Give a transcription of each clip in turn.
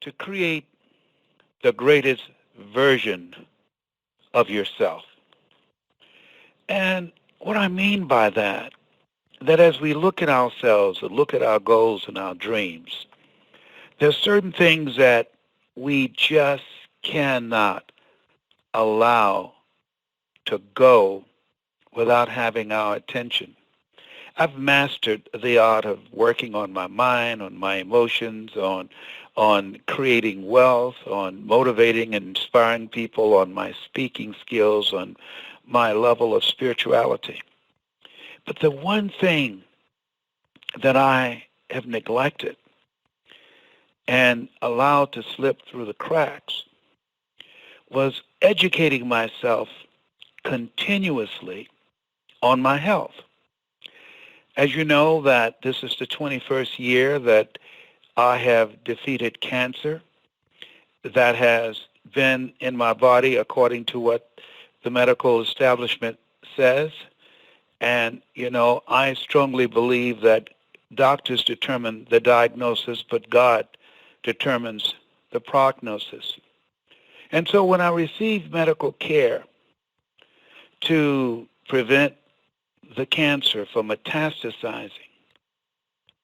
to create the greatest version of yourself. And what I mean by that as we look at ourselves and look at our goals and our dreams, there's certain things that we just cannot allow to go without having our attention. I've mastered the art of working on my mind, on my emotions, on creating wealth, on motivating and inspiring people, on my speaking skills, on my level of spirituality. But the one thing that I have neglected and allowed to slip through the cracks was educating myself continuously on my health. As you know, that this is the 21st year that I have defeated cancer that has been in my body according to what the medical establishment says. And, I strongly believe that doctors determine the diagnosis, but God determines the prognosis. And so when I received medical care to prevent the cancer from metastasizing,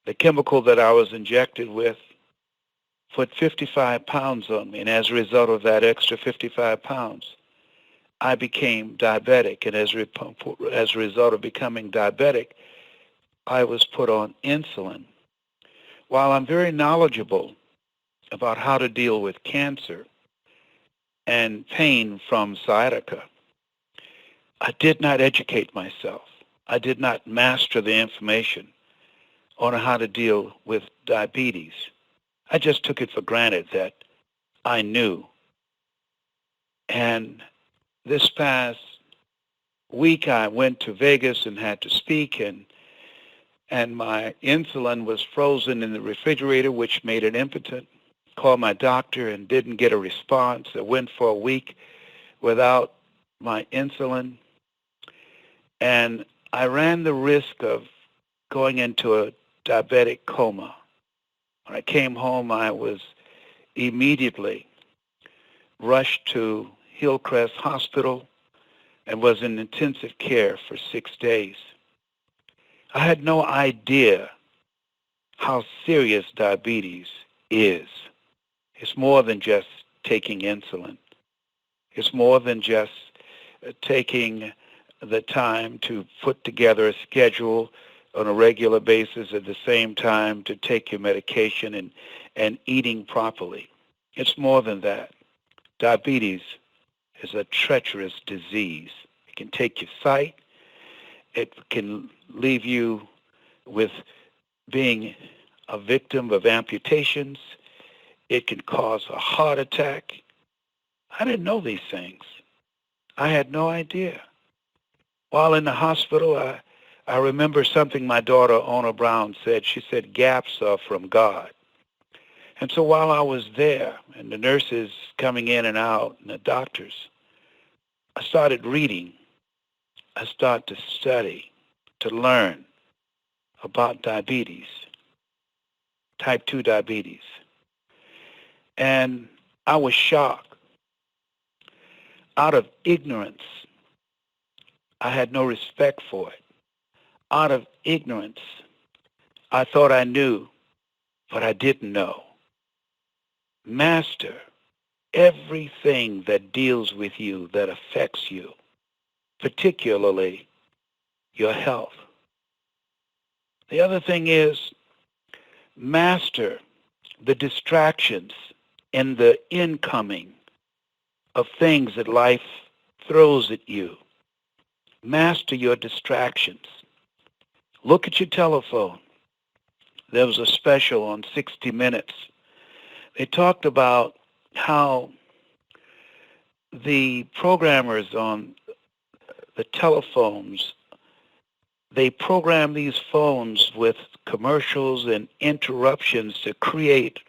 the chemical that I was injected with put 55 pounds on me. And as a result of that extra 55 pounds, I became diabetic. And as a result of becoming diabetic, I was put on insulin. While I'm very knowledgeable about how to deal with cancer and pain from sciatica, I did not educate myself. I did not master the information on how to deal with diabetes. I just took it for granted that I knew. And this past week I went to Vegas and had to speak, and my insulin was frozen in the refrigerator, which made it impotent. Called my doctor and didn't get a response. I went for a week without my insulin, and I ran the risk of going into a diabetic coma. When I came home, I was immediately rushed to Hillcrest Hospital and was in intensive care for 6 days. I had no idea how serious diabetes is. It's more than just taking insulin. It's more than just taking the time to put together a schedule on a regular basis, at the same time to take your medication and eating properly. It's more than that. Diabetes is a treacherous disease. It can take your sight. It can leave you with being a victim of amputations. It can cause a heart attack. I didn't know these things. I had no idea. While in the hospital, I remember something my daughter, Ona Brown, said. She said, gaps are from God. And so while I was there, and the nurses coming in and out, and the doctors, I started reading. I started to study, to learn about diabetes, type 2 diabetes. And I was shocked. Out of ignorance, I had no respect for it. Out of ignorance, I thought I knew, but I didn't know. Master everything that deals with you, that affects you, particularly your health. The other thing is master the distractions and the incoming of things that life throws at you. Master your distractions. Look at your telephone. There was a special on 60 Minutes. They talked about how the programmers on the telephones, they program these phones with commercials and interruptions to create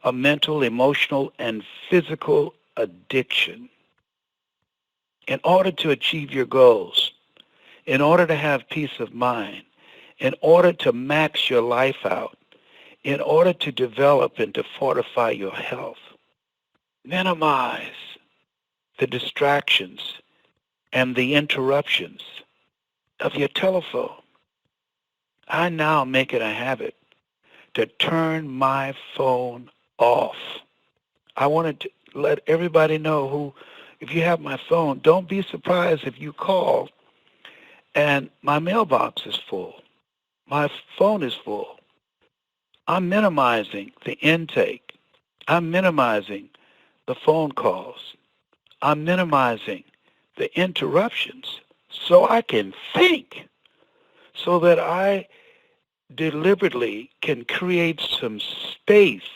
a mental, emotional, and physical addiction. In order to achieve your goals, in order to have peace of mind, in order to max your life out, in order to develop and to fortify your health. Minimize the distractions and the interruptions of your telephone. I now make it a habit to turn my phone off. I wanted to let everybody know who, if you have my phone, don't be surprised if you call and my mailbox is full. My phone is full. I'm minimizing the intake. I'm minimizing the phone calls. I'm minimizing the interruptions so I can think, so that I deliberately can create some space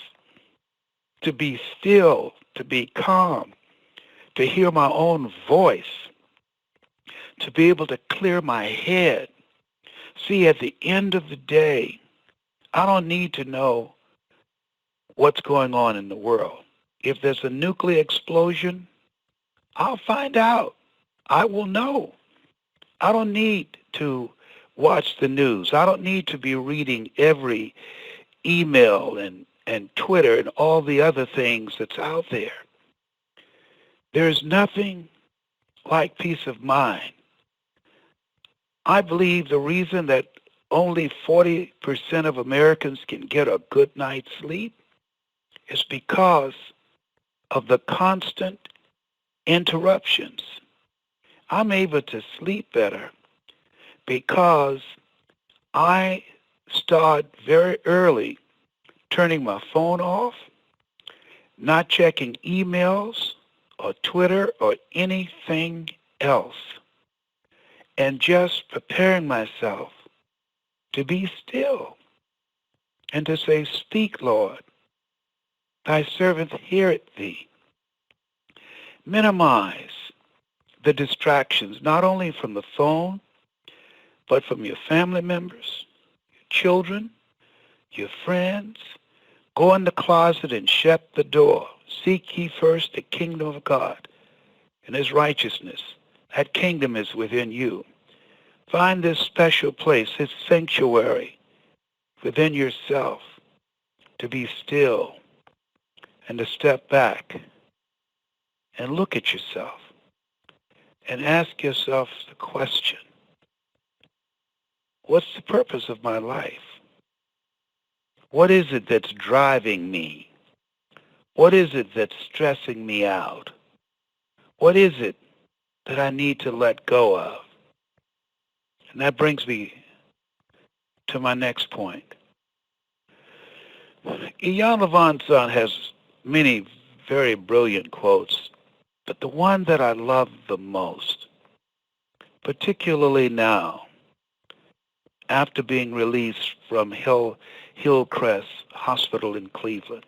to be still, to be calm, to hear my own voice, to be able to clear my head. See, at the end of the day, I don't need to know what's going on in the world. If there's a nuclear explosion, I'll find out. I will know. I don't need to watch the news. I don't need to be reading every email and Twitter and all the other things that's out there. There's nothing like peace of mind. I believe the reason that only 40% of Americans can get a good night's sleep is because of the constant interruptions. I'm able to sleep better because I start very early turning my phone off, not checking emails or Twitter or anything else, and just preparing myself to be still and to say, "Speak, Lord, thy servant heareth thee." Minimize the distractions, not only from the phone, but from your family members, your children, your friends. Go in the closet and shut the door. Seek ye first the kingdom of God and his righteousness. That kingdom is within you. Find this special place, this sanctuary within yourself, to be still and to step back and look at yourself and ask yourself the question, what's the purpose of my life? What is it that's driving me? What is it that's stressing me out? What is it that I need to let go of? And that brings me to my next point. Ian Levinson has many very brilliant quotes, but the one that I love the most, particularly now, after being released from Hillcrest Hospital in Cleveland,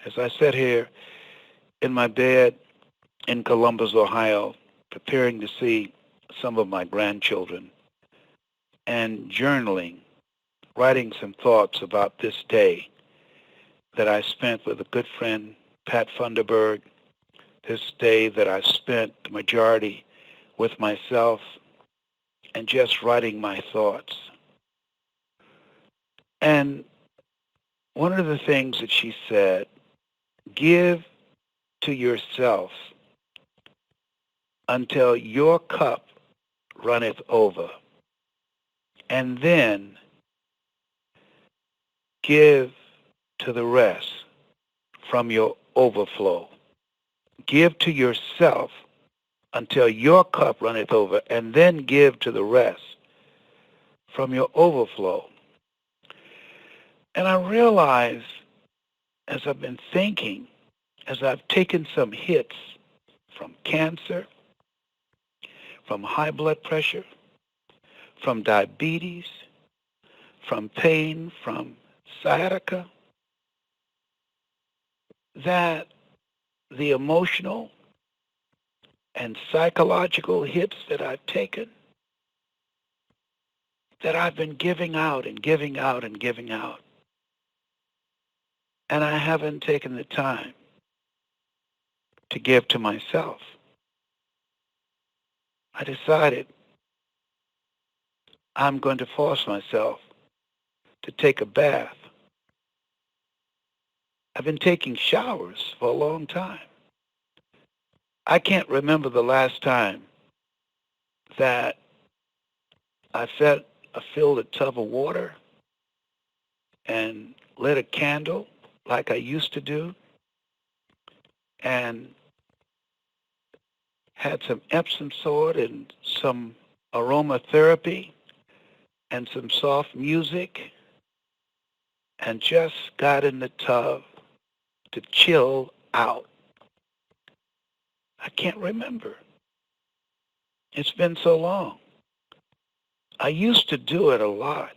as I sat here in my bed in Columbus, Ohio, preparing to see some of my grandchildren and journaling, writing some thoughts about this day that I spent with a good friend, Pat Funderburg, this day that I spent the majority with myself and just writing my thoughts. And one of the things that she said, give to yourself until your cup runneth over, and then give to the rest from your overflow. Give to yourself until your cup runneth over, and then give to the rest from your overflow. And I realize, as I've been thinking, as I've taken some hits from cancer, from high blood pressure, from diabetes, from pain, from sciatica, that the emotional and psychological hits that I've taken, that I've been giving out and giving out and giving out. And I haven't taken the time to give to myself. I decided I'm going to force myself to take a bath I've been taking showers for a long time. I can't remember the last time that I filled a tub of water and lit a candle like I used to do and had some Epsom salt and some aromatherapy and some soft music and just got in the tub to chill out. I can't remember. It's been so long. I used to do it a lot.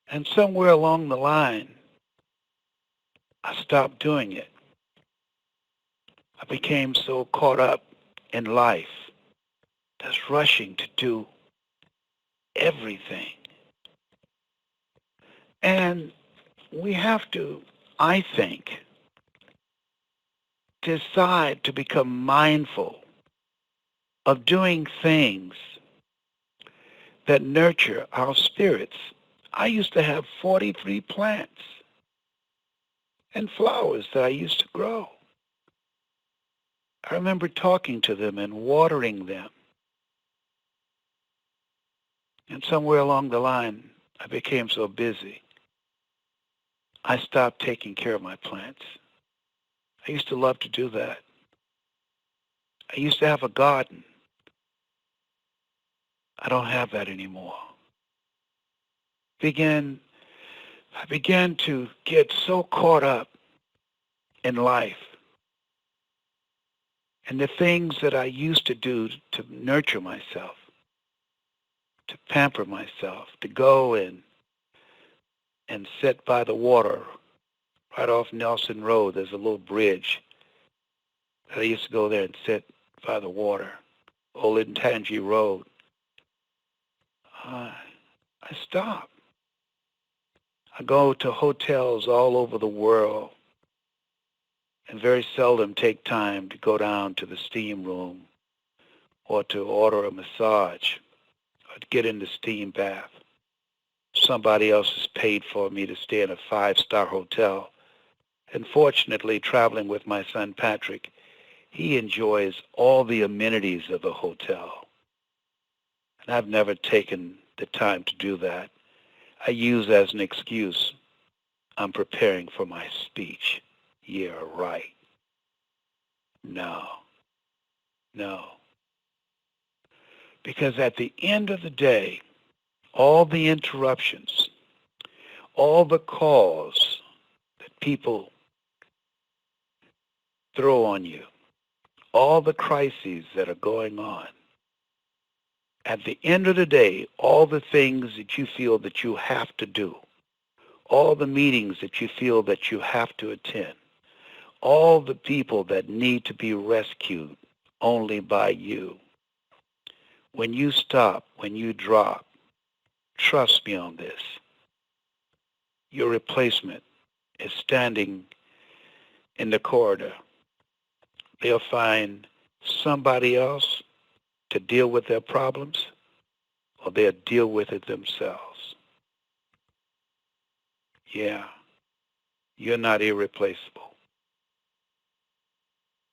And somewhere along the line, I stopped doing it. I became so caught up in life, just rushing to do everything. And we have to, I think, decide to become mindful of doing things that nurture our spirits. I used to have 43 plants and flowers that I used to grow. I remember talking to them and watering them. And somewhere along the line, I became so busy, I stopped taking care of my plants. I used to love to do that. I used to have a garden. I don't have that anymore. I began to get so caught up in life and the things that I used to do to nurture myself, to pamper myself, to go and sit by the water right off Nelson Road. There's a little bridge that I used to go there and sit by the water, Old Intangi Road. I stopped. I go to hotels all over the world and very seldom take time to go down to the steam room or to order a massage or to get in the steam bath. Somebody else has paid for me to stay in a 5-star hotel. And fortunately, traveling with my son Patrick, he enjoys all the amenities of a hotel. And I've never taken the time to do that. I use as an excuse, I'm preparing for my speech. Yeah, right. No. Because at the end of the day, all the interruptions, all the calls that people throw on you, all the crises that are going on, at the end of the day, all the things that you feel that you have to do, all the meetings that you feel that you have to attend, all the people that need to be rescued only by you. When you stop, when you drop, trust me on this, your replacement is standing in the corridor. They'll find somebody else to deal with their problems, or they'll deal with it themselves. Yeah, you're not irreplaceable.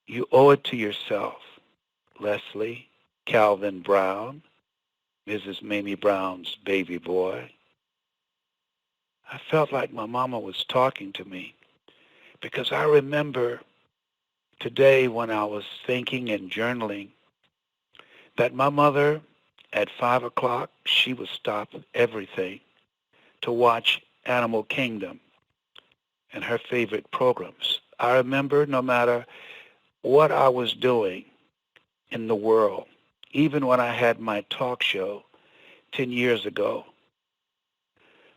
You owe it to yourself, Leslie, Calvin Brown, Mrs. Mamie Brown's baby boy. I felt like my mama was talking to me because I remember today when I was thinking and journaling that my mother at 5 o'clock, she would stop everything to watch Animal Kingdom and her favorite programs. I remember no matter what I was doing in the world, even when I had my talk show 10 years ago,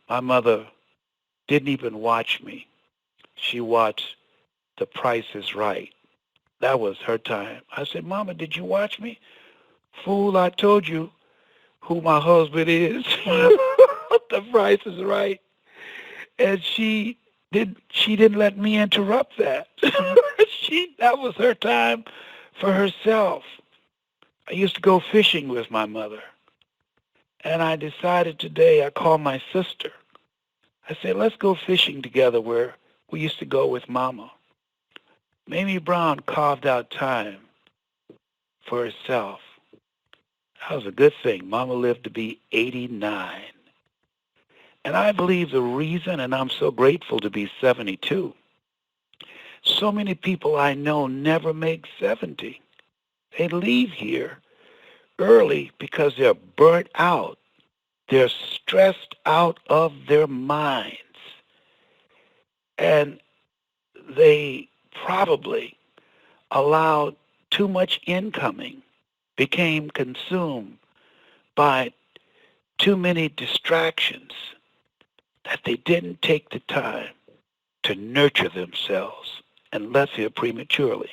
my mother didn't even watch me. She watched The Price is Right. That was her time. I said, Mama, did you watch me? Fool, I told you who my husband is. The Price is Right. And she didn't let me interrupt that. That was her time for herself. I used to go fishing with my mother. And I decided today, I called my sister. I said, let's go fishing together where We used to go with Mama. Mamie Brown carved out time for herself. That was a good thing. Mama lived to be 89. And I believe the reason, and I'm so grateful to be 72, so many people I know never make 70. They leave here early because they're burnt out. They're stressed out of their minds. And they probably allowed too much incoming, became consumed by too many distractions, that they didn't take the time to nurture themselves and left here prematurely.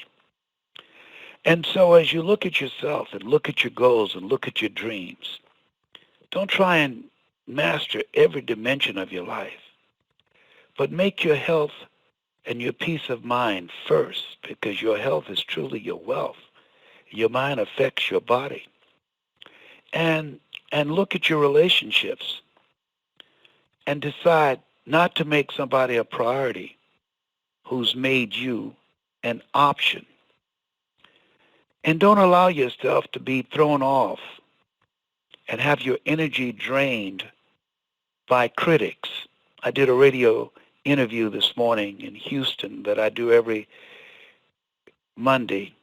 And so as you look at yourself and look at your goals and look at your dreams, don't try and master every dimension of your life, but make your health and your peace of mind first, because your health is truly your wealth. Your mind affects your body. And look at your relationships and decide not to make somebody a priority who's made you an option. And don't allow yourself to be thrown off and have your energy drained by critics. I did a radio interview this morning in Houston that I do every Monday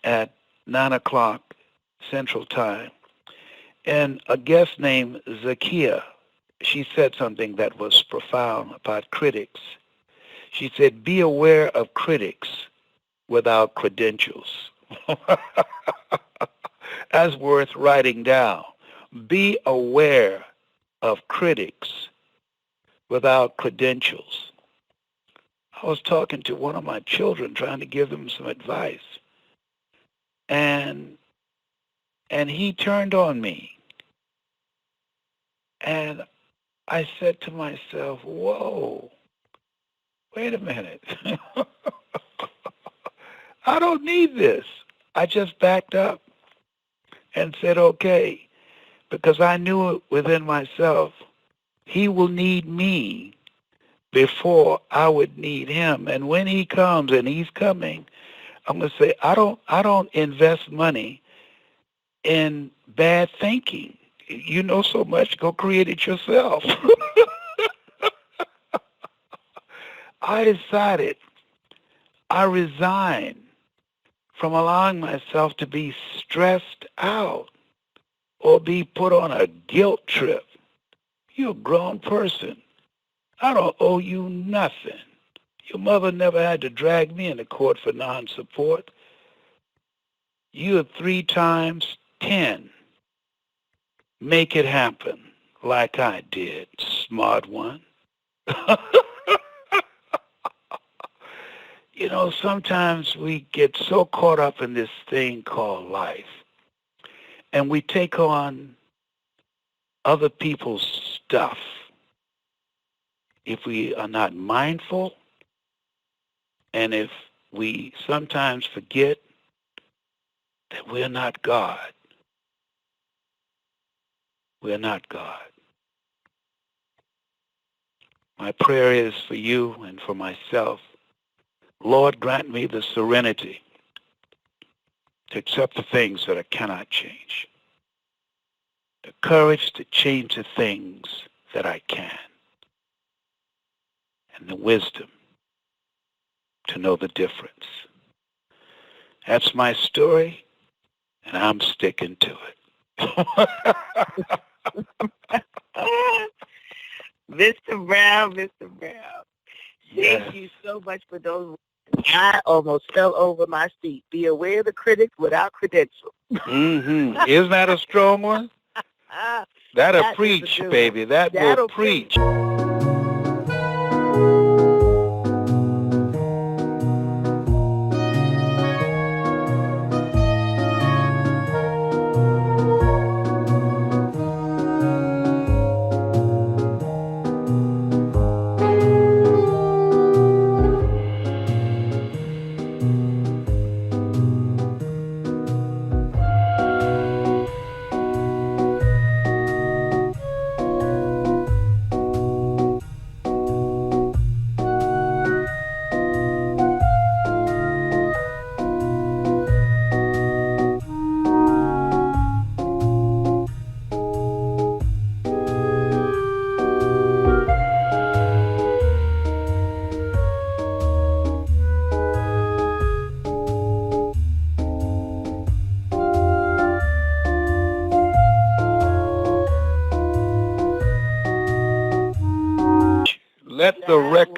at 9 o'clock Central Time. And a guest named Zakia, she said something that was profound about critics. She said, be aware of critics without credentials. That's worth writing down. Be aware of critics without credentials. I was talking to one of my children trying to give them some advice. And he turned on me. And I said to myself, whoa, wait a minute. I don't need this. I just backed up and said, okay, because I knew it within myself, he will need me before I would need him. And when he comes, and he's coming, I'm going to say, I don't invest money in bad thinking. You know so much, go create it yourself. I decided, I resigned from allowing myself to be stressed out or be put on a guilt trip. You're a grown person. I don't owe you nothing. Your mother never had to drag me into court for non-support. You're 3 times 10. Make it happen like I did, smart one. You know, sometimes we get so caught up in this thing called life, and we take on other people's stuff. If we are not mindful, and if we sometimes forget that we're not God. We're not God. My prayer is for you and for myself. Lord, grant me the serenity to accept the things that I cannot change, the courage to change the things that I can, and the wisdom to know the difference. That's my story, and I'm sticking to it. Mr. Brown, Mr. Brown. Yes. Thank you so much for those words. I almost fell over my seat. Be aware of the critics without credentials. Mm-hmm. Isn't that a strong one? That'll That is a preach, good baby. one. That will That'll preach.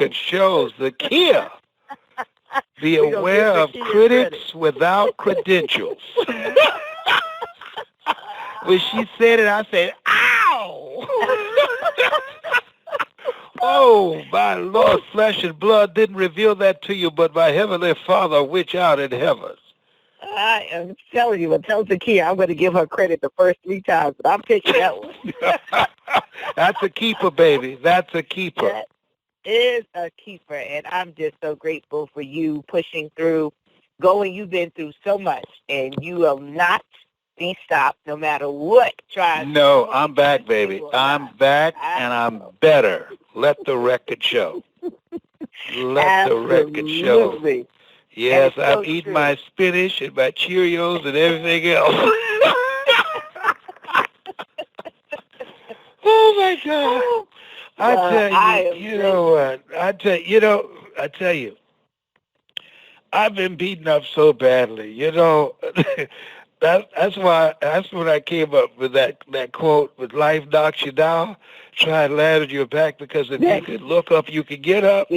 record shows, the Kia. Be aware of critics without credentials. When she said it, I said, ow! Oh, my Lord, flesh and blood didn't reveal that to you, but my Heavenly Father, which art in heavens. I am telling you, tell Zakia I'm going to give her credit the first 3 times, but I'm picking that one. That's a keeper, baby. That's a keeper. That is a keeper, and I'm just so grateful for you pushing through, going. You've been through so much, and you will not be stopped no matter what tries. No, I'm back, baby. I'm back, and I'm better. Let the record show. Let the record show. Yes, I'm eating my spinach and my Cheerios and everything else. Oh, my God. I tell you, you know what? I tell you, I've been beaten up so badly. You know, that's when I came up with that quote, "With life knocks you down, try and land on your back, because if you could look up, you could get up."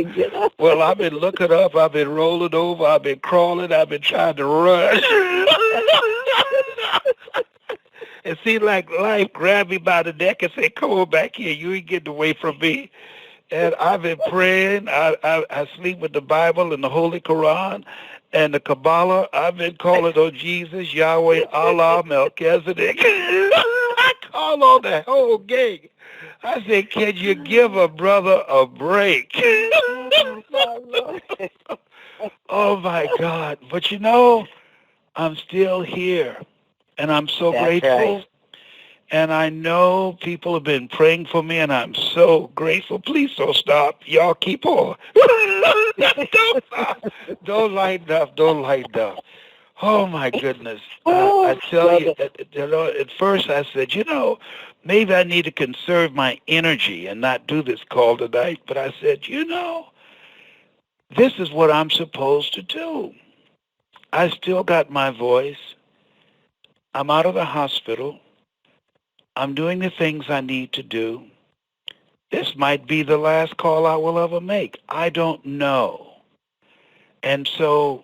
Well, I've been looking up, I've been rolling over, I've been crawling, I've been trying to run. It seemed like life grabbed me by the neck and said, "Come on back here, you ain't getting away from me." And I've been praying. I sleep with the Bible and the Holy Quran and the Kabbalah. I've been calling on Jesus, Yahweh, Allah, Melchizedek. I call on the whole gang. I said, "Can you give a brother a break?" Oh, my God. But you know, I'm still here, and I'm so grateful. Right. And I know people have been praying for me, and I'm so grateful. Please don't stop. Y'all keep on. Don't stop. Don't lighten up. Don't lighten up. Oh, my goodness. I tell you, at first I said, maybe I need to conserve my energy and not do this call tonight. But I said, this is what I'm supposed to do. I still got my voice. I'm out of the hospital. I'm doing the things I need to do. This might be the last call I will ever make. I don't know. And so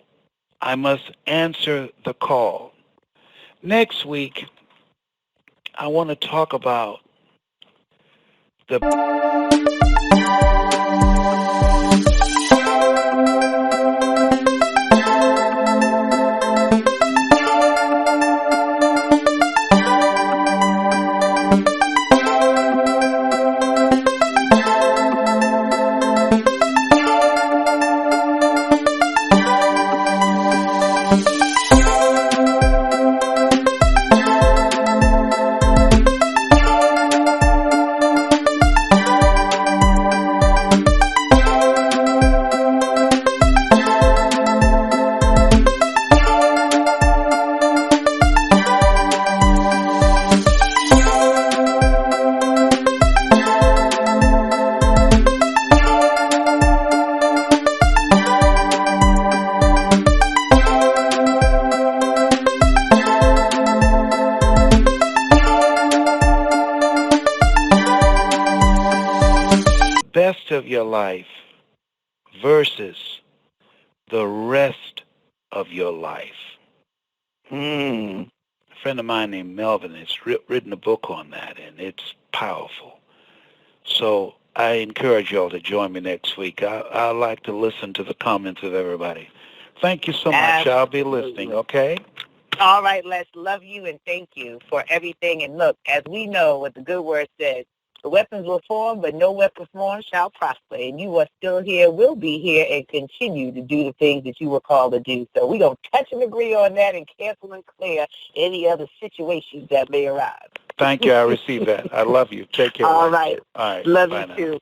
I must answer the call. Next week, I want to talk about the best of your life versus the rest of your life. A friend of mine named Melvin has written a book on that, and it's powerful. So I encourage you all to join me next week. I like to listen to the comments of everybody. Thank you so much. I'll be listening, okay? All right, Les, love you and thank you for everything. And look, as we know what the good word says, the weapons will form, but no weapon formed shall prosper. And you are still here, will be here, and continue to do the things that you were called to do. So we're going to touch and agree on that and cancel and clear any other situations that may arise. Thank you. I received that. I love you. Take care. All right. All right. Love you, too.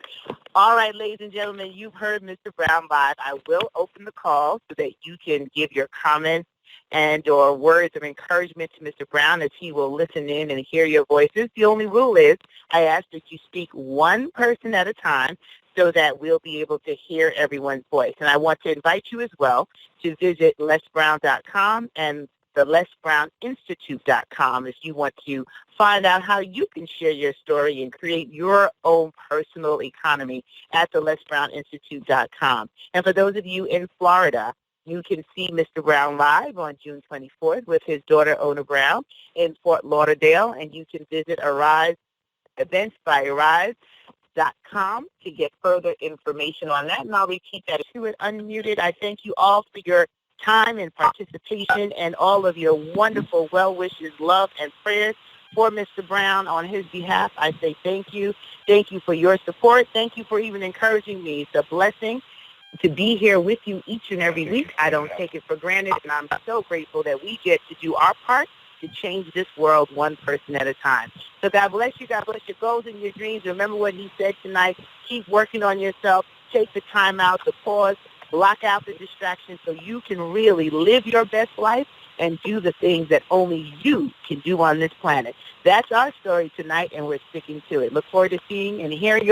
All right, ladies and gentlemen, you've heard Mr. Brown live. I will open the call so that you can give your comments and or words of encouragement to Mr. Brown as he will listen in and hear your voices. The only rule is I ask that you speak one person at a time so that we'll be able to hear everyone's voice. And I want to invite you as well to visit lesbrown.com and the lesbrowninstitute.com if you want to find out how you can share your story and create your own personal economy at the lesbrowninstitute.com. And for those of you in Florida, you can see Mr. Brown live on June 24th with his daughter, Ona Brown, in Fort Lauderdale, and you can visit Arise Events by Arise.com to get further information on that. And I'll repeat that. If you were unmuted, I thank you all for your time and participation and all of your wonderful well wishes, love, and prayers for Mr. Brown. On his behalf, I say thank you. Thank you for your support. Thank you for even encouraging me. It's a blessing to be here with you each and every week. I don't take it for granted, and I'm so grateful that we get to do our part to change this world one person at a time. So God bless you. God bless your goals and your dreams. Remember what he said tonight. Keep working on yourself. Take the time out to pause, block out the distractions so you can really live your best life and do the things that only you can do on this planet. That's our story tonight, and we're sticking to it. Look forward to seeing and hearing your